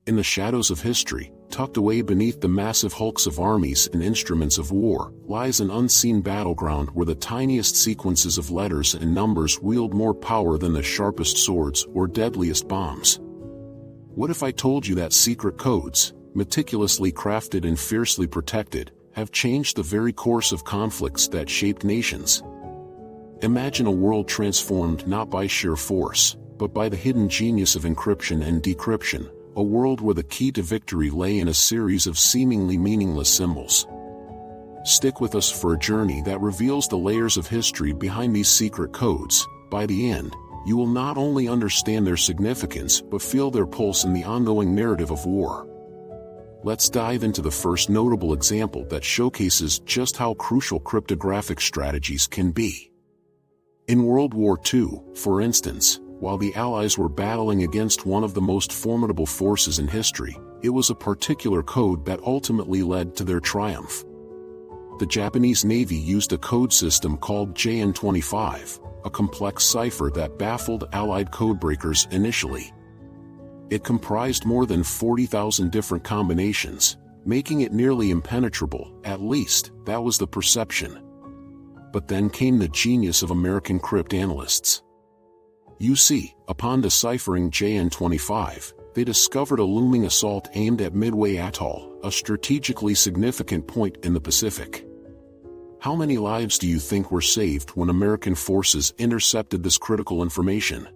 In the shadows of history, tucked away beneath the massive hulks of armies and instruments of war, lies an unseen battleground where the tiniest sequences of letters and numbers wield more power than the sharpest swords or deadliest bombs. What if I told you that secret codes, meticulously crafted and fiercely protected, have changed the very course of conflicts that shaped nations? Imagine a world transformed not by sheer force, but by the hidden genius of encryption and decryption, a world where the key to victory lay in a series of seemingly meaningless symbols. Stick with us for a journey that reveals the layers of history behind these secret codes. By the end, you will not only understand their significance but feel their pulse in the ongoing narrative of war. Let's dive into the first notable example that showcases just how crucial cryptographic strategies can be. In World War II, for instance, while the Allies were battling against one of the most formidable forces in history, it was a particular code that ultimately led to their triumph. The Japanese Navy used a code system called JN-25, a complex cipher that baffled Allied codebreakers initially. It comprised more than 40,000 different combinations, making it nearly impenetrable. At least, that was the perception. But then came the genius of American cryptanalysts. You see, upon deciphering JN-25, they discovered a looming assault aimed at Midway Atoll, a strategically significant point in the Pacific. How many lives do you think were saved when American forces intercepted this critical information?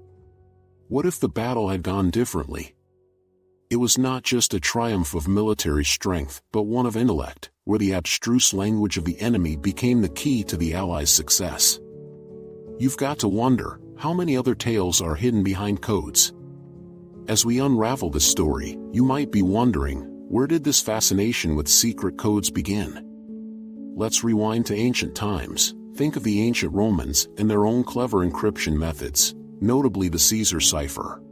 What if the battle had gone differently? It was not just a triumph of military strength, but one of intellect, where the abstruse language of the enemy became the key to the Allies' success. You've got to wonder, how many other tales are hidden behind codes? As we unravel this story, you might be wondering, where did this fascination with secret codes begin? Let's rewind to ancient times. Think of the ancient Romans and their own clever encryption methods, notably the Caesar cipher.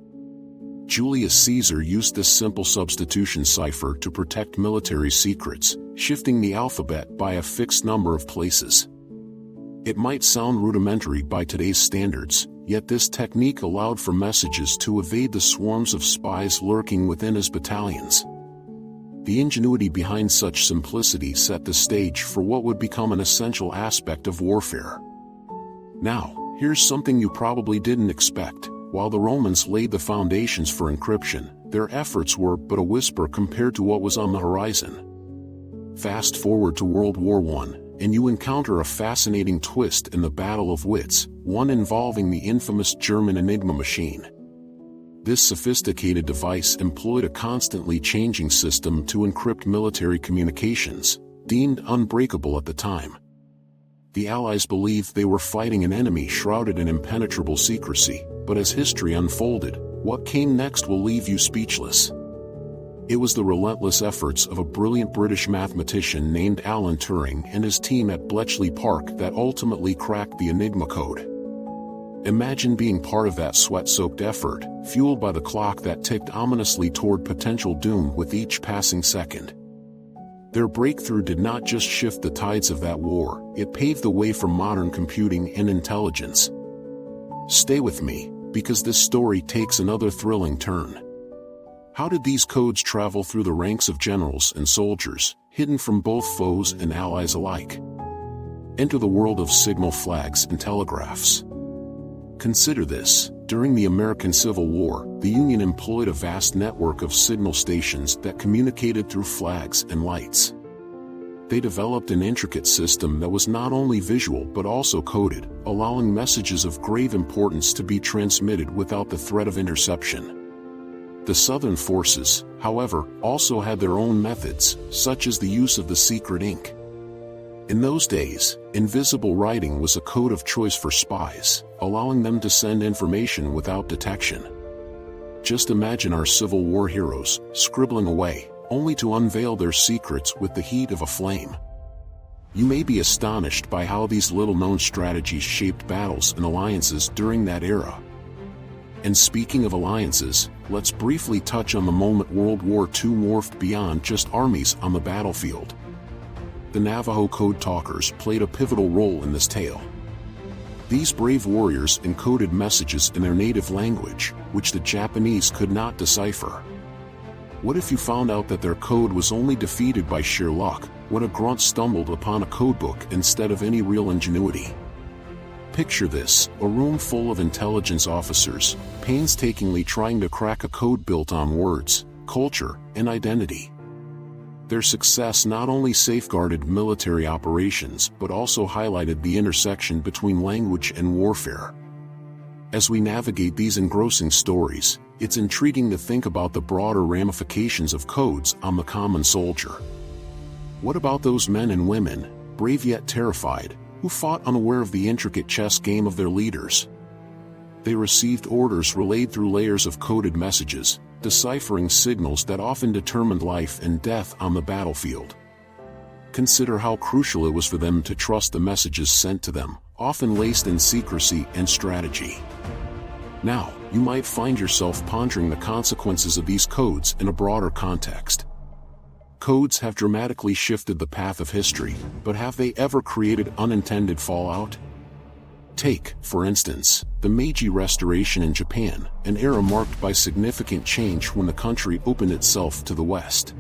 Julius Caesar used this simple substitution cipher to protect military secrets, shifting the alphabet by a fixed number of places. It might sound rudimentary by today's standards, yet this technique allowed for messages to evade the swarms of spies lurking within his battalions. The ingenuity behind such simplicity set the stage for what would become an essential aspect of warfare. Now, here's something you probably didn't expect. While the Romans laid the foundations for encryption, their efforts were but a whisper compared to what was on the horizon. Fast forward to World War I, and you encounter a fascinating twist in the battle of wits, one involving the infamous German Enigma machine. This sophisticated device employed a constantly changing system to encrypt military communications, deemed unbreakable at the time. The Allies believed they were fighting an enemy shrouded in impenetrable secrecy, but as history unfolded, what came next will leave you speechless. It was the relentless efforts of a brilliant British mathematician named Alan Turing and his team at Bletchley Park that ultimately cracked the Enigma code. Imagine being part of that sweat-soaked effort, fueled by the clock that ticked ominously toward potential doom with each passing second. Their breakthrough did not just shift the tides of that war, it paved the way for modern computing and intelligence. Stay with me, because this story takes another thrilling turn. How did these codes travel through the ranks of generals and soldiers, hidden from both foes and allies alike? Enter the world of signal flags and telegraphs. Consider this. During the American Civil War, the Union employed a vast network of signal stations that communicated through flags and lights. They developed an intricate system that was not only visual but also coded, allowing messages of grave importance to be transmitted without the threat of interception. The Southern forces, however, also had their own methods, such as the use of the secret ink. In those days, invisible writing was a code of choice for spies, allowing them to send information without detection. Just imagine our Civil War heroes, scribbling away, only to unveil their secrets with the heat of a flame. You may be astonished by how these little-known strategies shaped battles and alliances during that era. And speaking of alliances, let's briefly touch on the moment World War II morphed beyond just armies on the battlefield. The Navajo Code Talkers played a pivotal role in this tale. These brave warriors encoded messages in their native language, which the Japanese could not decipher. What if you found out that their code was only defeated by sheer luck, when a grunt stumbled upon a codebook instead of any real ingenuity? Picture this, a room full of intelligence officers, painstakingly trying to crack a code built on words, culture, and identity. Their success not only safeguarded military operations but also highlighted the intersection between language and warfare. As we navigate these engrossing stories, it's intriguing to think about the broader ramifications of codes on the common soldier. What about those men and women, brave yet terrified, who fought unaware of the intricate chess game of their leaders? They received orders relayed through layers of coded messages, deciphering signals that often determined life and death on the battlefield. Consider how crucial it was for them to trust the messages sent to them, often laced in secrecy and strategy. Now, you might find yourself pondering the consequences of these codes in a broader context. Codes have dramatically shifted the path of history, but have they ever created unintended fallout? Take, for instance, the Meiji Restoration in Japan, an era marked by significant change when the country opened itself to the West.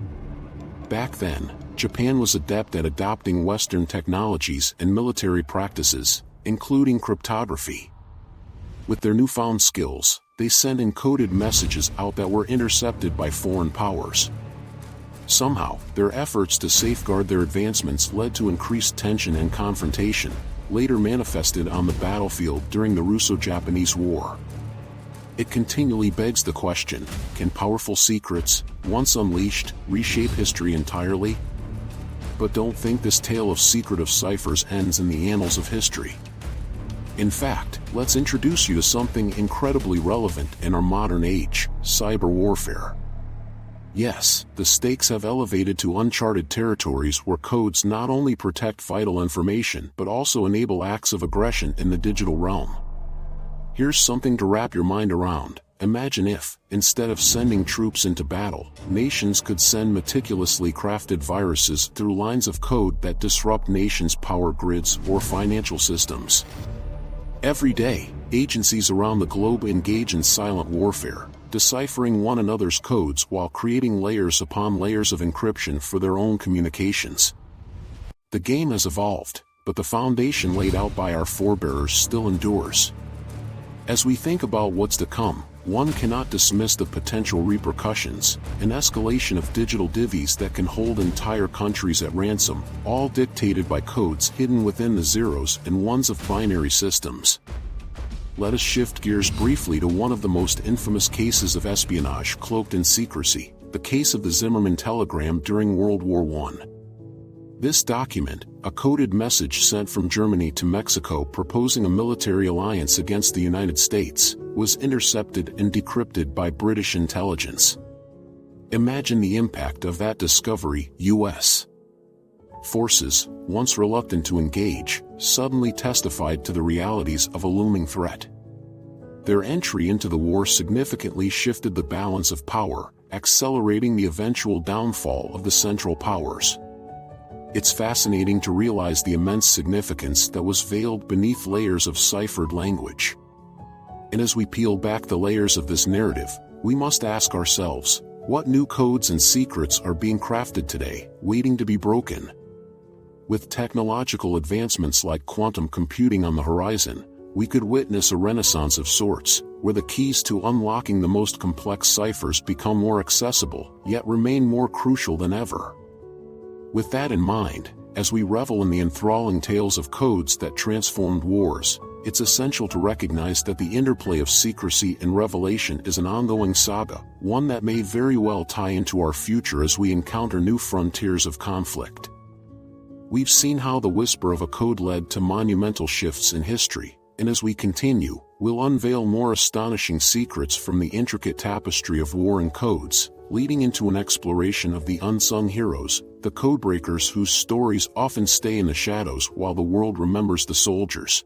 Back then, Japan was adept at adopting Western technologies and military practices, including cryptography. With their newfound skills, they sent encoded messages out that were intercepted by foreign powers. Somehow, their efforts to safeguard their advancements led to increased tension and confrontation, later manifested on the battlefield during the Russo-Japanese War. It continually begs the question, can powerful secrets, once unleashed, reshape history entirely? But don't think this tale of secretive ciphers ends in the annals of history. In fact, let's introduce you to something incredibly relevant in our modern age: cyber warfare. Yes, the stakes have elevated to uncharted territories where codes not only protect vital information but also enable acts of aggression in the digital realm. Here's something to wrap your mind around. Imagine if, instead of sending troops into battle, nations could send meticulously crafted viruses through lines of code that disrupt nations' power grids or financial systems. Every day, agencies around the globe engage in silent warfare, deciphering one another's codes while creating layers upon layers of encryption for their own communications. The game has evolved, but the foundation laid out by our forebears still endures. As we think about what's to come, one cannot dismiss the potential repercussions: an escalation of digital divvies that can hold entire countries at ransom, all dictated by codes hidden within the zeros and ones of binary systems. Let us shift gears briefly to one of the most infamous cases of espionage cloaked in secrecy, the case of the Zimmermann telegram during World War I. This document, a coded message sent from Germany to Mexico proposing a military alliance against the United States, was intercepted and decrypted by British intelligence. Imagine the impact of that discovery. U.S. forces, once reluctant to engage, suddenly testified to the realities of a looming threat. Their entry into the war significantly shifted the balance of power, accelerating the eventual downfall of the Central Powers. It's fascinating to realize the immense significance that was veiled beneath layers of ciphered language. And as we peel back the layers of this narrative, we must ask ourselves, what new codes and secrets are being crafted today, waiting to be broken? With technological advancements like quantum computing on the horizon, we could witness a renaissance of sorts, where the keys to unlocking the most complex ciphers become more accessible, yet remain more crucial than ever. With that in mind, as we revel in the enthralling tales of codes that transformed wars, it's essential to recognize that the interplay of secrecy and revelation is an ongoing saga, one that may very well tie into our future as we encounter new frontiers of conflict. We've seen how the whisper of a code led to monumental shifts in history, and as we continue, we'll unveil more astonishing secrets from the intricate tapestry of war and codes, leading into an exploration of the unsung heroes, the codebreakers whose stories often stay in the shadows while the world remembers the soldiers.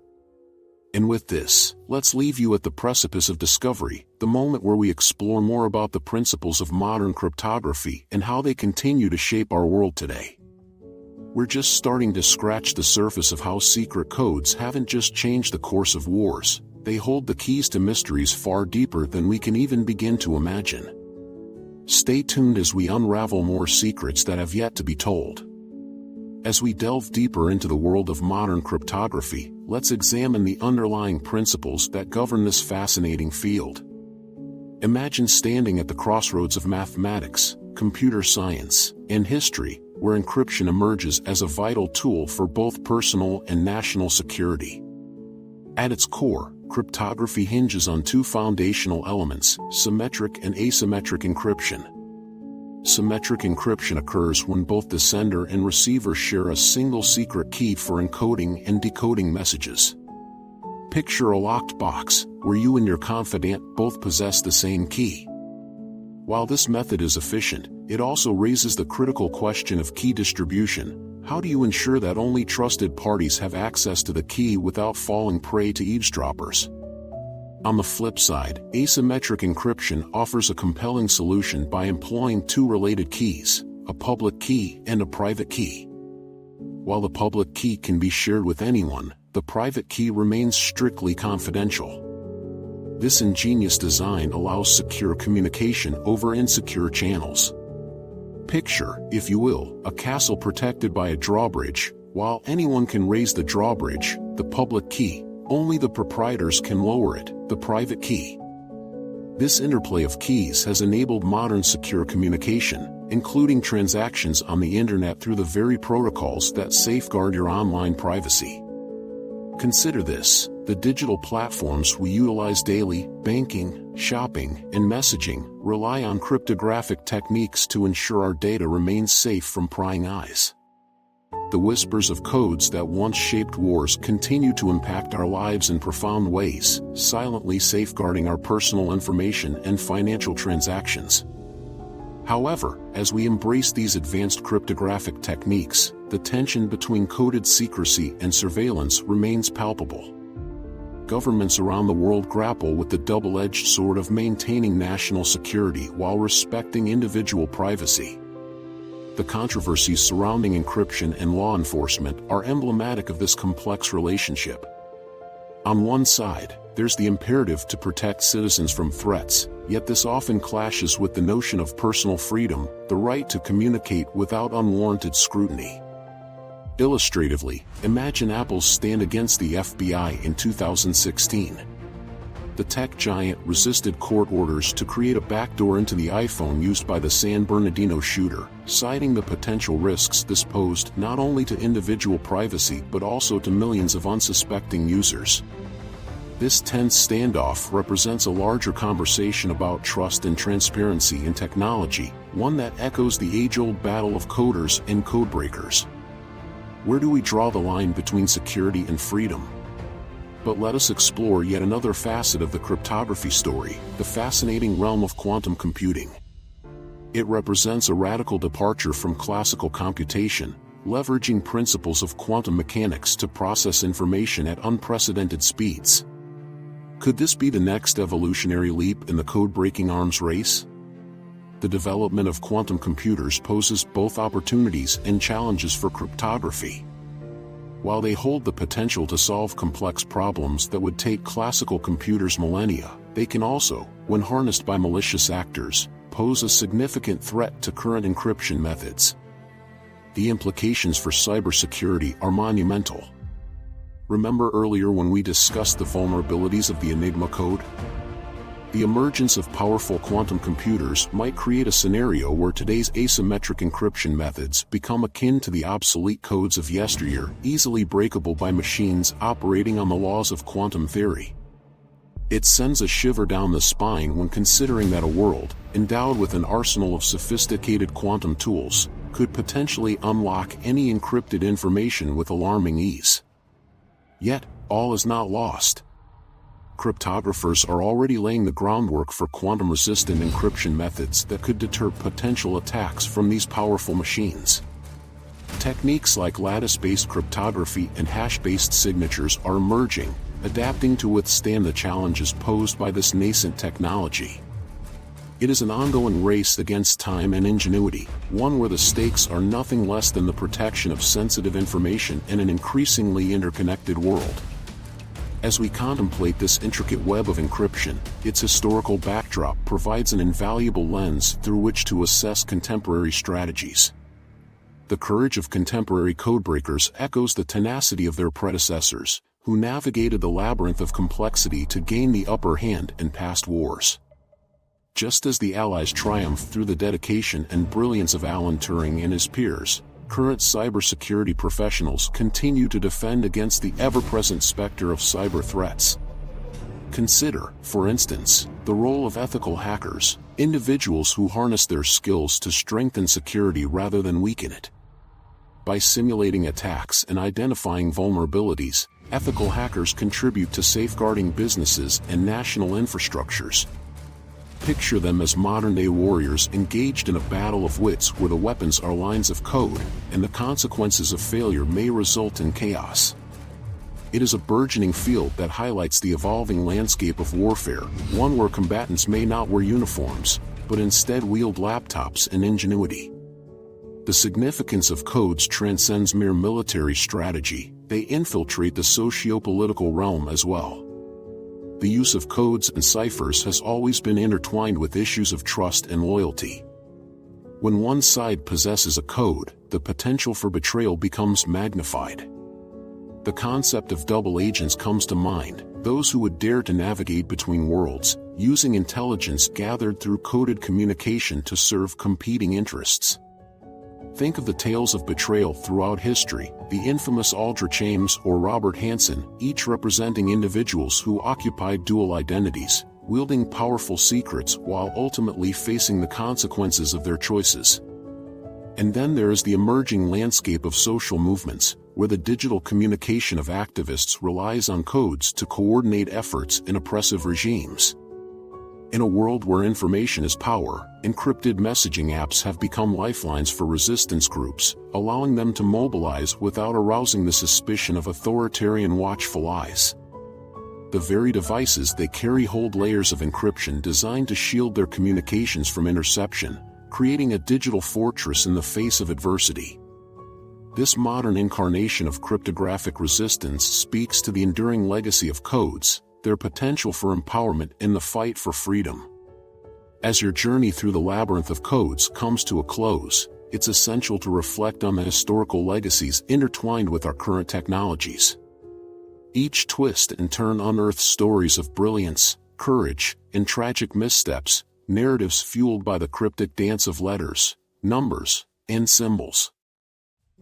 And with this, let's leave you at the precipice of discovery, the moment where we explore more about the principles of modern cryptography and how they continue to shape our world today. We're just starting to scratch the surface of how secret codes haven't just changed the course of wars, they hold the keys to mysteries far deeper than we can even begin to imagine. Stay tuned as we unravel more secrets that have yet to be told. As we delve deeper into the world of modern cryptography, let's examine the underlying principles that govern this fascinating field. Imagine standing at the crossroads of mathematics, computer science, and history, where encryption emerges as a vital tool for both personal and national security. At its core, cryptography hinges on two foundational elements: symmetric and asymmetric encryption. Symmetric encryption occurs when both the sender and receiver share a single secret key for encoding and decoding messages. Picture a locked box, where you and your confidant both possess the same key. While this method is efficient, it also raises the critical question of key distribution. How do you ensure that only trusted parties have access to the key without falling prey to eavesdroppers? On the flip side, asymmetric encryption offers a compelling solution by employing two related keys, a public key and a private key. While the public key can be shared with anyone, the private key remains strictly confidential. This ingenious design allows secure communication over insecure channels. Picture, if you will, a castle protected by a drawbridge. While anyone can raise the drawbridge, the public key, only the proprietors can lower it, the private key. This interplay of keys has enabled modern secure communication, including transactions on the internet through the very protocols that safeguard your online privacy. Consider this: the digital platforms we utilize daily, banking, shopping, and messaging, rely on cryptographic techniques to ensure our data remains safe from prying eyes. The whispers of codes that once shaped wars continue to impact our lives in profound ways, silently safeguarding our personal information and financial transactions. However, as we embrace these advanced cryptographic techniques, the tension between coded secrecy and surveillance remains palpable. Governments around the world grapple with the double-edged sword of maintaining national security while respecting individual privacy. The controversies surrounding encryption and law enforcement are emblematic of this complex relationship. On one side, there's the imperative to protect citizens from threats, yet this often clashes with the notion of personal freedom, the right to communicate without unwarranted scrutiny. Illustratively, imagine Apple's stand against the FBI in 2016. The tech giant resisted court orders to create a backdoor into the iPhone used by the San Bernardino shooter, citing the potential risks this posed not only to individual privacy but also to millions of unsuspecting users. This tense standoff represents a larger conversation about trust and transparency in technology, one that echoes the age-old battle of coders and codebreakers. Where do we draw the line between security and freedom? But let us explore yet another facet of the cryptography story, the fascinating realm of quantum computing. It represents a radical departure from classical computation, leveraging principles of quantum mechanics to process information at unprecedented speeds. Could this be the next evolutionary leap in the code-breaking arms race? The development of quantum computers poses both opportunities and challenges for cryptography. While they hold the potential to solve complex problems that would take classical computers millennia, they can also, when harnessed by malicious actors, pose a significant threat to current encryption methods. The implications for cybersecurity are monumental. Remember earlier when we discussed the vulnerabilities of the Enigma code? The emergence of powerful quantum computers might create a scenario where today's asymmetric encryption methods become akin to the obsolete codes of yesteryear, easily breakable by machines operating on the laws of quantum theory. It sends a shiver down the spine when considering that a world, endowed with an arsenal of sophisticated quantum tools, could potentially unlock any encrypted information with alarming ease. Yet, all is not lost. Cryptographers are already laying the groundwork for quantum-resistant encryption methods that could deter potential attacks from these powerful machines. Techniques like lattice-based cryptography and hash-based signatures are emerging, adapting to withstand the challenges posed by this nascent technology. It is an ongoing race against time and ingenuity, one where the stakes are nothing less than the protection of sensitive information in an increasingly interconnected world. As we contemplate this intricate web of encryption, its historical backdrop provides an invaluable lens through which to assess contemporary strategies. The courage of contemporary codebreakers echoes the tenacity of their predecessors, who navigated the labyrinth of complexity to gain the upper hand in past wars. Just as the Allies triumphed through the dedication and brilliance of Alan Turing and his peers, current cybersecurity professionals continue to defend against the ever-present specter of cyber threats. Consider, for instance, the role of ethical hackers, individuals who harness their skills to strengthen security rather than weaken it. By simulating attacks and identifying vulnerabilities, ethical hackers contribute to safeguarding businesses and national infrastructures. Picture them as modern-day warriors engaged in a battle of wits where the weapons are lines of code, and the consequences of failure may result in chaos. It is a burgeoning field that highlights the evolving landscape of warfare, one where combatants may not wear uniforms, but instead wield laptops and ingenuity. The significance of codes transcends mere military strategy; they infiltrate the socio-political realm as well. The use of codes and ciphers has always been intertwined with issues of trust and loyalty. When one side possesses a code, the potential for betrayal becomes magnified. The concept of double agents comes to mind, those who would dare to navigate between worlds, using intelligence gathered through coded communication to serve competing interests. Think of the tales of betrayal throughout history, the infamous Aldrich Ames or Robert Hansen, each representing individuals who occupied dual identities, wielding powerful secrets while ultimately facing the consequences of their choices. And then there is the emerging landscape of social movements, where the digital communication of activists relies on codes to coordinate efforts in oppressive regimes. In a world where information is power, encrypted messaging apps have become lifelines for resistance groups, allowing them to mobilize without arousing the suspicion of authoritarian watchful eyes. The very devices they carry hold layers of encryption designed to shield their communications from interception, creating a digital fortress in the face of adversity. This modern incarnation of cryptographic resistance speaks to the enduring legacy of codes, their potential for empowerment in the fight for freedom. As your journey through the labyrinth of codes comes to a close, it's essential to reflect on the historical legacies intertwined with our current technologies. Each twist and turn unearths stories of brilliance, courage, and tragic missteps, narratives fueled by the cryptic dance of letters, numbers, and symbols.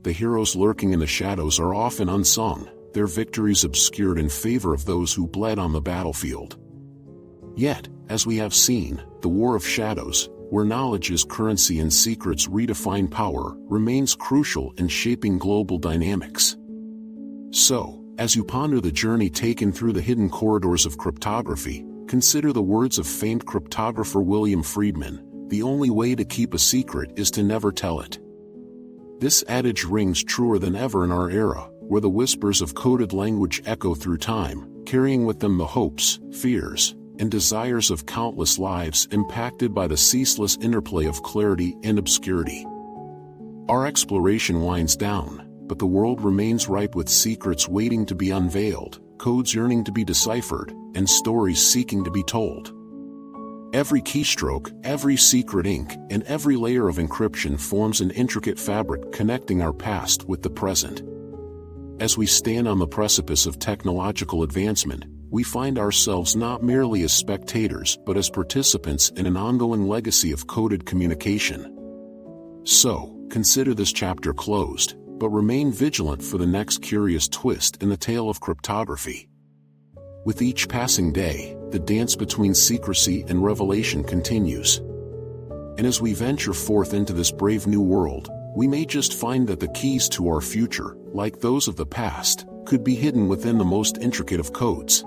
The heroes lurking in the shadows are often unsung, their victories obscured in favor of those who bled on the battlefield. Yet, as we have seen, the war of shadows, where knowledge is currency and secrets redefine power, remains crucial in shaping global dynamics. So, as you ponder the journey taken through the hidden corridors of cryptography, consider the words of famed cryptographer William Friedman: "The only way to keep a secret is to never tell it." This adage rings truer than ever in our era, where the whispers of coded language echo through time, carrying with them the hopes, fears, and desires of countless lives impacted by the ceaseless interplay of clarity and obscurity. Our exploration winds down, but the world remains ripe with secrets waiting to be unveiled, codes yearning to be deciphered, and stories seeking to be told. Every keystroke, every secret ink, and every layer of encryption forms an intricate fabric connecting our past with the present. As we stand on the precipice of technological advancement, we find ourselves not merely as spectators but as participants in an ongoing legacy of coded communication. So, consider this chapter closed, but remain vigilant for the next curious twist in the tale of cryptography. With each passing day, the dance between secrecy and revelation continues. And as we venture forth into this brave new world, we may just find that the keys to our future, like those of the past, could be hidden within the most intricate of codes.